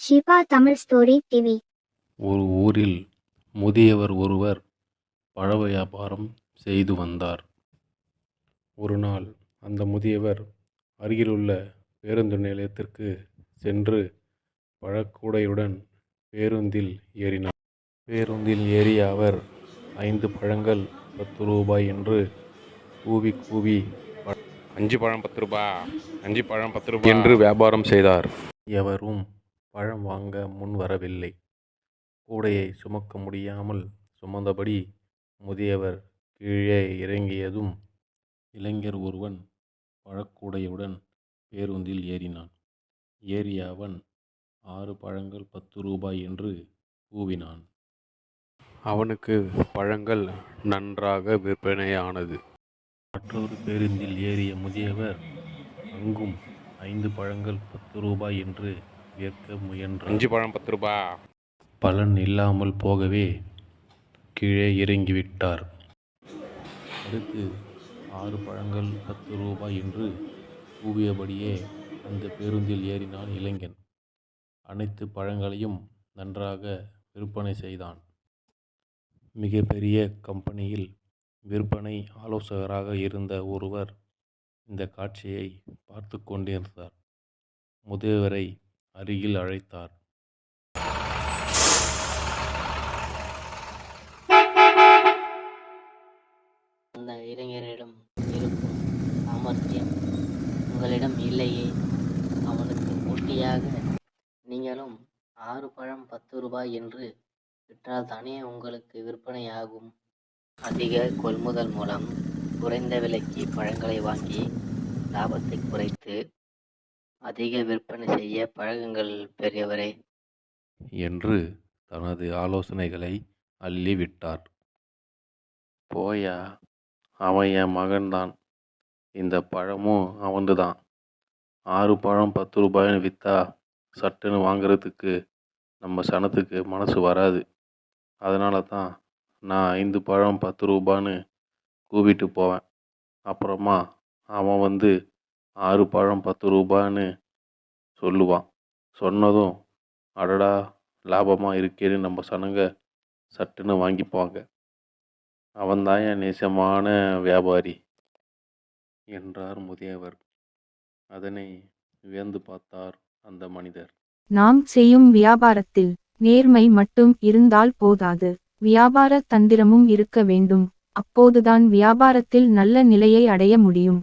ஷிபா Tamil story TV. ஒரு ஊரில் முதியவர் ஒருவர் பழ வியாபாரம் செய்து வந்தார். ஒரு நாள் அந்த முதியவர் அருகிலுள்ள பேருந்து நிலையத்திற்கு சென்று பழக்கூடையுடன் பேருந்தில் ஏறினார். பேருந்தில் ஏறிய அவர் 5 பழங்கள் 10 ரூபாய் என்று கூவி கூவி 5 பழம் 10 ரூபாய், 5 பழம் 10 ரூபாய் என்று வியாபாரம் செய்தார். எவரும் பழம் வாங்க முன் வரவில்லை. கூடையை சுமக்க முடியாமல் சுமந்தபடி முதியவர் கீழே இறங்கியதும் இளைஞர் ஒருவன் பழக்கூடையுடன் பேருந்தில் ஏறினான். ஏறிய அவன் 6 பழங்கள் 10 ரூபாய் என்று கூவினான். அவனுக்கு பழங்கள் நன்றாக விற்பனையானது. மற்றொரு பேருந்தில் ஏறிய முதியவர் அங்கும் 5 பழங்கள் 10 ரூபாய் என்று விற்க முயன்றார். 5 பழம் 10 ரூபாய். பலன் இல்லாமல் போகவே கீழே இறங்கிவிட்டார். அடுத்து 6 பழங்கள் 10 ரூபாய் என்று கூவியபடியே அந்த பேருந்தில் ஏறினான் இளைஞன். அனைத்து பழங்களையும் நன்றாக விற்பனை செய்தான். மிகப்பெரிய கம்பெனியில் விற்பனை ஆலோசகராக இருந்த ஒருவர் இந்த காட்சியை பார்த்து கொண்டிருந்தார். முதியவரை அருகில் அழைத்தார். அந்த இளைஞரிடம் இருக்கும் சாமர்த்தியம் உங்களிடம் இல்லையே. அவனுக்கு போட்டியாக நீங்களும் 6 பழம் 10 ரூபாய் என்று விற்றால் தானே உங்களுக்கு விற்பனையாகும். அதிக கொள்முதல் மூலம் குறைந்த விலைக்கு பழங்களை வாங்கி லாபத்தை குறைத்து அதிக விற்பனை செய்ய பழகுங்கள் பெரியவரே என்று தனது ஆலோசனைகளை அள்ளிவிட்டார். போயா, அவன் என் மகன்தான், இந்த பழமும் அவன்துதான். 6 பழம் 10 ரூபாய்னு விற்றா சட்டுன்னு வாங்கிறதுக்கு நம்ம சனத்துக்கு மனசு வராது. அதனால தான் நான் 5 பழம் 10 ரூபான்னு கூவிட்டு போவேன். அப்புறமா அவன் வந்து 6 பழம் 10 ரூபான்னு சொல்லுவான். சொன்னதும் அடடா லாபமாக இருக்கேன்னு நம்ம சனங்க சட்டுன்னு வாங்கிப்பாங்க. அவன்தான் என் நேசமான வியாபாரி என்றார் முதியவர். அதனை வியந்து பார்த்தார் அந்த மனிதர். நாம் செய்யும் வியாபாரத்தில் நேர்மை மட்டும் இருந்தால் போதாது, வியாபார தந்திரமும் இருக்க வேண்டும். அப்போதுதான் வியாபாரத்தில் நல்ல நிலையை அடைய முடியும்.